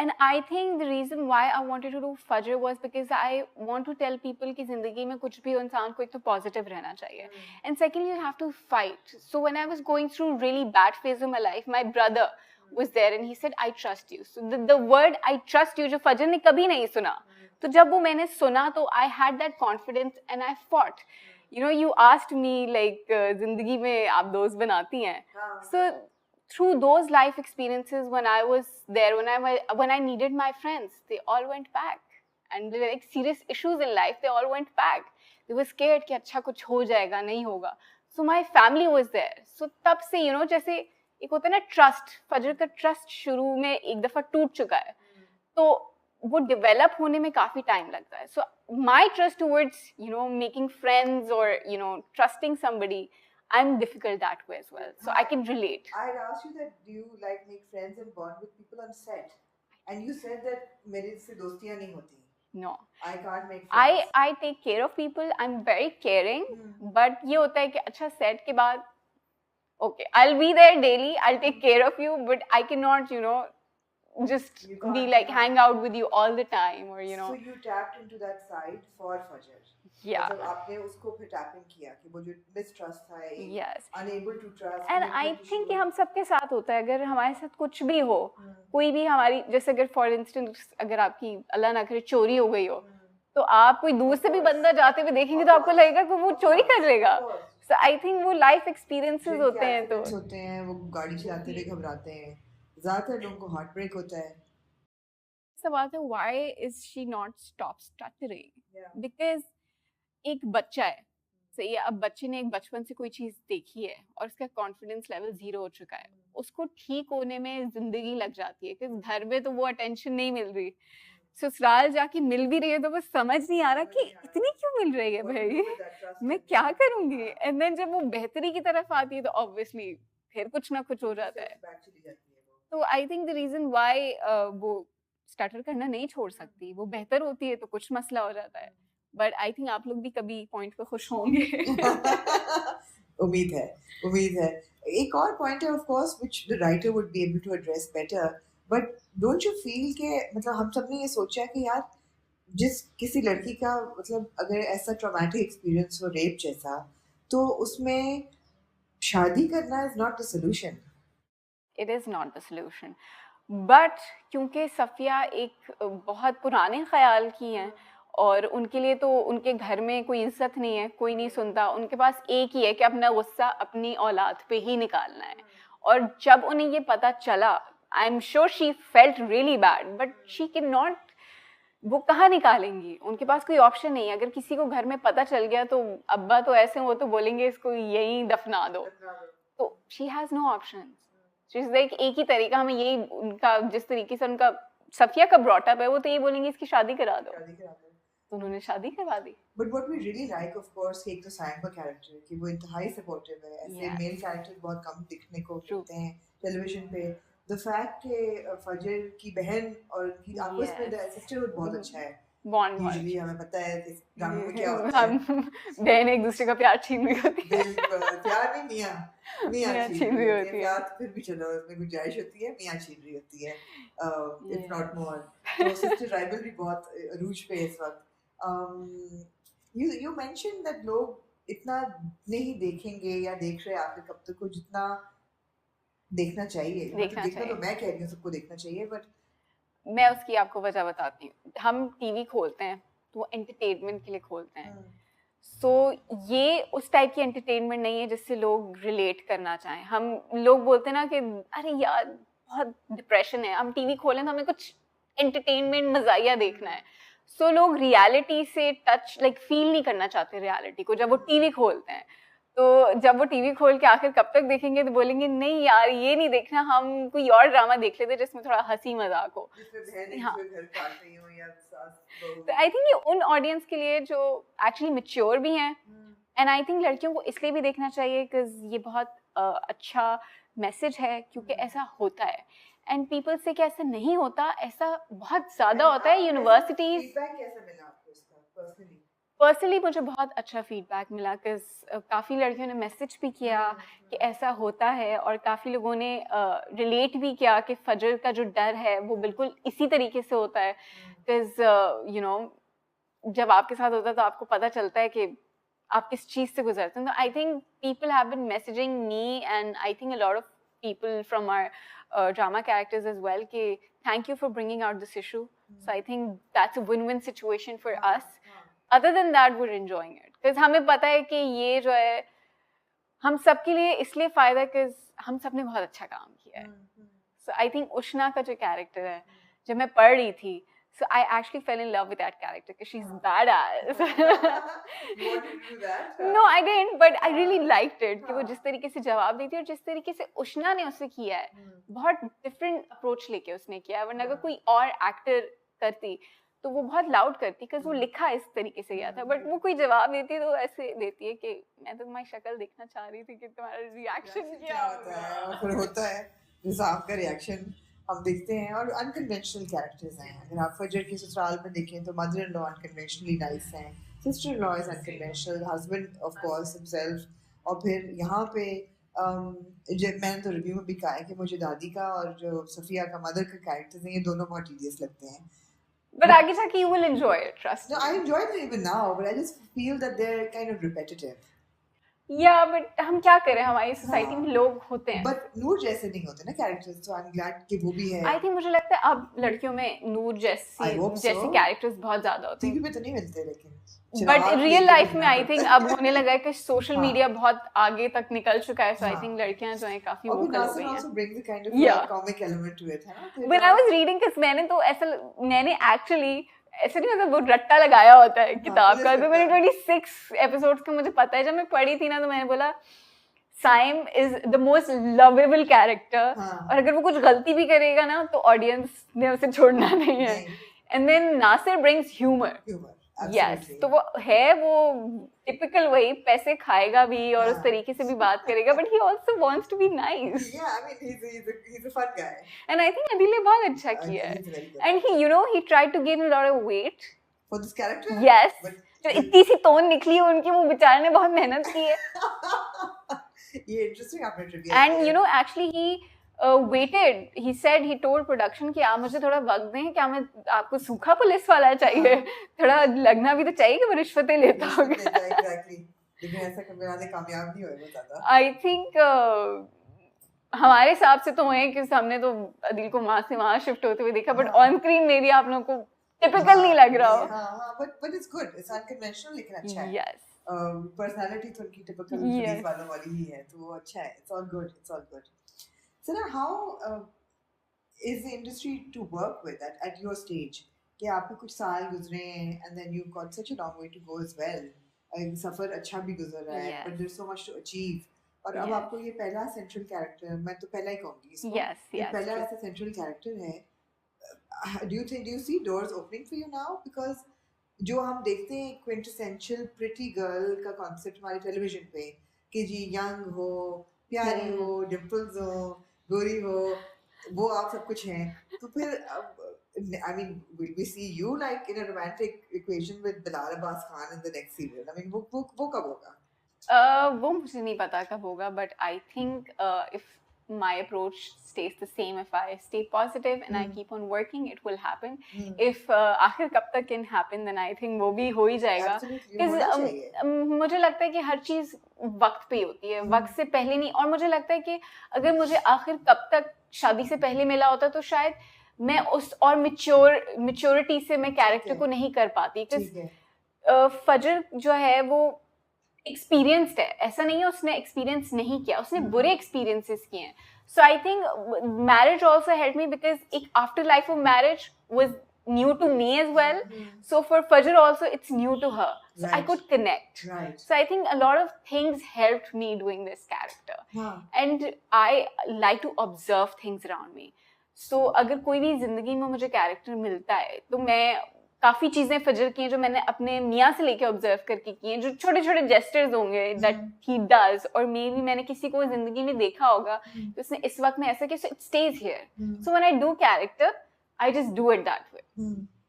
And I think the reason why I wanted to do Fajr was because I want to tell people कि जिंदगी में कुछ भी इंसान को एक तो positive रहना चाहिए. And secondly, you have to fight. So when I was going through really bad phase of my life, my brother was there and he said, I trust you. So the word I trust you जो फजर ने कभी नहीं सुना. तो जब वो मैंने सुना तो I had that confidence and I fought. You know, you asked me like जिंदगी में आप दोस्त बनाती हैं. So through those life experiences, when I was there, when I needed my friends, they all went back. And like serious issues in life, they all went back. They were scared कि अच्छा कुछ हो जाएगा, नहीं होगा. So my family was there. So तब से you know जैसे एक होता है ना trust, फजर का trust शुरू में एक दफा टूट चुका है. तो वो develop होने में काफी time लगता है. So my trust towards you know making friends or you know trusting somebody, I'm difficult that way as well, so I can relate. I'd asked you that do you like make friends and bond with people on set, and you said that मेरे से दोस्तियाँ नहीं होती. No, I can't make friends. I take care of people. I'm very caring, but ये होता है कि अच्छा set के बाद, okay, I'll be there daily. I'll take care of you, but I cannot you know just be like hang out with you all the time or you know. So you tapped into that side for Fajr. Yeah. मतलब आपने उसको फिर tapping किया कि वो जो mistrust था, yes, unable to trust. And I think कि हम सबके साथ होता है. अगर हमारे साथ कुछ भी हो, कोई भी हमारी जैसे अगर for instance अगर आपकी अल्लाह ना करे चोरी हो गई हो, तो आप कोई दूर से भी बंदा जाते हुए देखेंगे तो आपको लगेगा कि वो चोरी कर लेगा. So I think वो life experiences होते हैं. तो होते हैं, वो गाड़ी चलाते हुए घबराते हैं, ज़्यादातर लोगों को हार्ट ब्रेक होता है. सवाल है why is she not stop stuttering? Because एक बच्चा है, सही है. अब बच्चे ने एक बचपन से कोई चीज देखी है और उसका कॉन्फिडेंस लेवल 0 हो चुका है. उसको ठीक होने में जिंदगी लग जाती है क्योंकि घर में तो वो अटेंशन नहीं मिल रही. ससुराल जाके मिल भी रही है तो वो समझ नहीं आ रहा कि इतनी क्यों मिल रही है भाई, मैं क्या करूंगी. एंड देन जब वो बेहतरी की तरफ आती है तो ऑब्वियसली फिर कुछ ना कुछ हो जाता है. तो I think the reason why वो स्टार्टर करना नहीं छोड़ सकती, वो बेहतर होती है तो कुछ मसला हो जाता है. बट आई थिंक आप लोग भी कभी पॉइंट पे खुश होंगे. उम्मीद है. एक और पॉइंट है of course which the writer would be able to address better, but don't you feel के मतलब हम सब ने ये सोचा कि यार जिस किसी लड़की का मतलब अगर ऐसा ट्रॉमेटिक एक्सपीरियंस हो रेप जैसा, तो उसमें शादी करना is not the solution. It is not the solution, but क्योंकि सफिया एक बहुत पुराने ख्याल की हैं और उनके लिए तो उनके घर में कोई इज्जत नहीं है, कोई नहीं सुनता. उनके पास एक ही है कि अपना गुस्सा अपनी औलाद पे ही निकालना है. और जब उन्हें ये पता चला, I am sure she felt really bad, but she can not. वो कहाँ निकालेंगी, उनके पास कोई ऑप्शन नहीं है. अगर किसी को घर में पता चल गया तो अब्बा तो ऐसे वो तो बोलेंगे इसको यहीं दफना दो. तो she has no option. She is like एक ही तरीका, हमें यही उनका जिस तरीके से उनका सफिया का ब्रॉटअप है वो तो ये बोलेंगे इसकी शादी करा दो. तो उन्होंने शादी करवा दी. But what we really like of course एक तो साइम का कैरेक्टर कि वो इंतहाई सपोर्टिव है. ऐसे मेल कैरेक्टर बहुत कम दिखने को मिलते हैं टेलीविजन पे. द फैक्ट कि फजर की बहन और उनकी आपस में सिस्टरहुड बहुत अच्छा है. बॉन्ड यूजुअली हमें पता है कि ड्रामा में क्या होता है, बहन एक दूसरे का प्यार छीन रही होती है. प्यार नहीं, मियां छीन रही होती है. प्यार फिर भी चलो उसमें गुंजाइश होती है, मियां छीन रही होती है, इफ नॉट मोर. तो सिस्टर राइवलरी बहुत अरूज पे इस वक्त. You mentioned that लोग इतना नहीं देखेंगे या देख रहे आखिर कब तक को जितना देखना चाहिए. देखना तो मैं कह रही हूँ सबको देखना चाहिए, बट मैं उसकी आपको वजह बताती हूँ. हम टीवी खोलते हैं तो एंटरटेनमेंट के लिए खोलते हैं. सो ये उस टाइप की एंटरटेनमेंट नहीं है जिससे लोग रिलेट करना चाहें. हम लोग बोलते हैं ना कि अरे यार बहुत डिप्रेशन है, हम टीवी खोलें तो हमें कुछ एंटरटेनमेंट मज़ाहिया देखना है. सो लोग रियलिटी से टच लाइक फील नहीं करना चाहते रियलिटी को जब वो टीवी खोलते हैं. तो जब वो टीवी खोल के आखिर कब तक देखेंगे तो बोलेंगे नहीं यार ये नहीं देखना, हम कोई और ड्रामा देख लेते जिसमें थोड़ा हंसी मजाक हो. हाँ, तो आई थिंक ये उन ऑडियंस के लिए जो एक्चुअली मैच्योर भी हैं. एंड आई थिंक लड़कियों को इसलिए भी देखना चाहिए बिकॉज ये बहुत अच्छा मैसेज है क्योंकि ऐसा होता है. एंड पीपल से कि ऐसा नहीं होता, ऐसा बहुत ज्यादा होता है. यूनिवर्सिटीज पर्सनली मुझे बहुत अच्छा फीडबैक मिला, बिकॉज काफ़ी लड़कियों ने मैसेज भी किया कि ऐसा होता है, और काफ़ी लोगों ने रिलेट भी किया कि फजर का जो डर है वो बिल्कुल इसी तरीके से होता है, बिकॉज यू नो जब आपके साथ होता है तो आपको पता चलता है कि आप किस चीज़ से गुजरते हैं. तो I think people have been messaging me, and I think a lot of people from our drama characters as well, कि thank you for bringing out this issue. So I think that's a win-win situation for us. Other than that, we're enjoying it because हमें पता है कि ये जो है हम सबके लिए इसलिए फायदा, because हम सबने बहुत अच्छा काम किया है. So I think उष्णा का जो कैरेक्टर है, जब मैं पढ़ रही थी, so I actually fell in love with that character because she's badass. You wanted to do that? No, I didn't, but I really liked it कि वो जिस तरीके से जवाब देती है और जिस तरीके से उष्णा ने उसे किया है, बहुत different approach लेके उसने किया है. वरना अगर कोई और एक्टर करती तो वो बहुत लाउड करती, because वो लिखा इस तरीके से गया था, बट वो कोई जवाब देती तो ऐसे देती है कि मैं तो तुम्हारी शक्ल देखना चाह रही थी कि तुम्हारा रिएक्शन क्या होता है. और फिर होता है जैसा आपका रिएक्शन हम देखते हैं. और अनकन्वेंशनल कैरेक्टर्स हैं. अगर आप फजर के ससुराल में देखें तो मदर इन लॉ अनकन्वेंशनली नाइस हैं, sister in law is unconventional, husband of course himself. और फिर यहाँ पे जब मैंने तो रिव्यू में भी कहा है कि मुझे दादी का और जो सफिया का मदर का कैरेक्टर्स हैं, ये दोनों बहुत टीडियस लगते हैं. But आगे जाके you will enjoy it, trust me. No, I enjoy them even now, but I just feel that they're kind of repetitive. Yeah, but हम क्या करें, हमारी सोसाइटी में लोग होते हैं. But नूर जैसे नहीं होते ना कैरेक्टर्स, so I'm glad कि वो भी है. I think मुझे लगता है अब लड़कियों में नूर जैसे कैरेक्टर्स बहुत ज्यादा होते हैं. टीवी पे तो नहीं मिलते लेकिन. But रियल लाइफ में आई थिंक अब होने लगा है कि सोशल मीडिया बहुत आगे तक निकल चुका है, so I think लड़कियां जो हैं काफी वोकल हो गई हैं. Also brings a kind of comic element to it, है ना. When I was reading, because मैंने actually ऐसे नहीं, मतलब वो रट्टा लगाया होता है किताब का. तो मैंने 26 एपिसोड्स का मुझे पता है. जब मैं पढ़ी थी ना तो मैंने बोला Saim is the most lovable character, और अगर वो कुछ गलती भी करेगा ना तो ऑडियंस ने उसे छोड़ना नहीं है. And then Nasir brings humour. Yes, तो वो है वो टिपिकल वही पैसे खाएगा भी और उस तरीके से भी बात करेगा, but he also wants to be nice. Yeah, I mean he's a fun guy. And I think Adil ने बहुत अच्छा किया है. And he tried to gain a lot of weight for this character. Yes. जो इतनी सी तोन निकली है उनकी, वो बेचारे ने बहुत मेहनत की है. ये इंटरेस्टिंग आपने trivia. And actually he waited. He said, he told production कि आप मुझे थोड़ा वक्त दें, क्या मैं आपको सूखा पुलिस वाला चाहिए, थोड़ा लगना भी तो चाहिए कि वो रिश्वतें लेता होगा. Exactly. लेकिन ऐसा कभी आने कामयाब नहीं हुए ज्यादा. I think हमारे हिसाब से तो हुए कि हमने तो अदिल को वहाँ से वहाँ शिफ्ट होते हुए देखा, बट ऑन स्क्रीन में भी आप लोगों को टिपिकल नहीं लग रहा हो. हाँ, but it's good. It's unconventional लेकिन अच्छा है. Yes. Personality तो उनकी typical पुलिस वालों वाली ही है, तो वो अच्छा है. It's all good. It's all good. So now, how is the industry to work with at your stage? कि आपके कुछ साल गुजरे हैं, and then you've got such a long way to go as well. सफर अच्छा भी गुजर रहा है, but there's so much to achieve. और अब आपको ये पहला सेंट्रल कैरेक्टर, मैं तो पहला ही कहूँगी इसको. ये पहला ऐसा सेंट्रल कैरेक्टर है. Do you see doors opening for you now? Because जो हम देखते हैं quintessential pretty girl का concept हमारे टेलीविजन पे, कि जी यंग हो, प्यारी हो, डिम्पल्स हो, गोरी हो, वो आप सब कुछ हैं. तो फिर I mean, will we see you like in a romantic equation with Bilal Abbas Khan in the next serial? I mean, वो कब होगा? वो मुझे नहीं पता कब होगा, but I think if my approach stays the same, if I stay positive and I keep on working, it will happen. If आखिर कब तक can happen, then I think वो भी हो ही जाएगा. मुझे लगता है कि हर चीज़ वक्त पे होती है, वक्त से पहले नहीं. और मुझे लगता है कि अगर मुझे आखिर कब तक शादी से पहले मिला होता तो शायद मैं उस और मैच्योरिटी से मैं कैरेक्टर को नहीं कर पाती. फजर जो है वो एक्सपीरियंस्ड है, ऐसा नहीं है उसने एक्सपीरियंस नहीं किया, उसने बुरे एक्सपीरियंसेस किए हैं. So I think marriage also help me, because एक after life of marriage was new to me as well. So for फजर also it's new to her, so I could connect. So I think a lot of things helped me doing this character. And I like to observe things around me. So अगर कोई भी जिंदगी में मुझे character मिलता है तो मैं काफ़ी चीज़ें फजर की हैं जो मैंने अपने मियाँ से लेके ऑब्जर्व करके की हैं, जो छोटे छोटे जेस्टर्स होंगे दैट ही डज, और मे भी मैंने किसी को जिंदगी में देखा होगा तो उसने इस वक्त में ऐसा किया, so it stage here. So when I do character I just do it that way.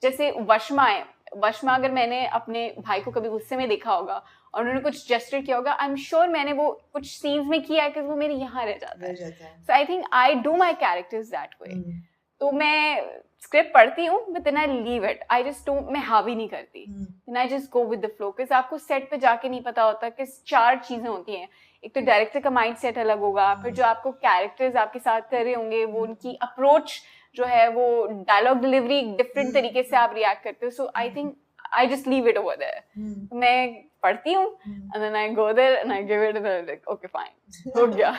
जैसे वशमा है, वश में अगर मैंने अपने भाई को कभी गुस्से में देखा होगा और उन्होंने कुछ जेस्चर किया होगा, आई एम श्योर मैंने वो कुछ सीन्स में किया है कि वो मेरे यहाँ रह जाता है. So I think I do my characters that way. तो मैं स्क्रिप्ट पढ़ती हूँ but then I leave it. I just don't, मैं हावी नहीं करती. Then I just go with the flow. Because आपको सेट पे जाके नहीं पता होता कि 4 चीजें होती हैं. एक तो डायरेक्टर का माइंड सेट अलग होगा, फिर जो आपको कैरेक्टर्स आपके साथ कर रहे होंगे वो उनकी अप्रोच जो है, वो डायलॉग डिलीवरी डिफरेंट तरीके से आप रिएक्ट करते हो. So I think I just leave it over there. मैं पढ़ती हूँ and then I go there and I give it okay fine, हो गया.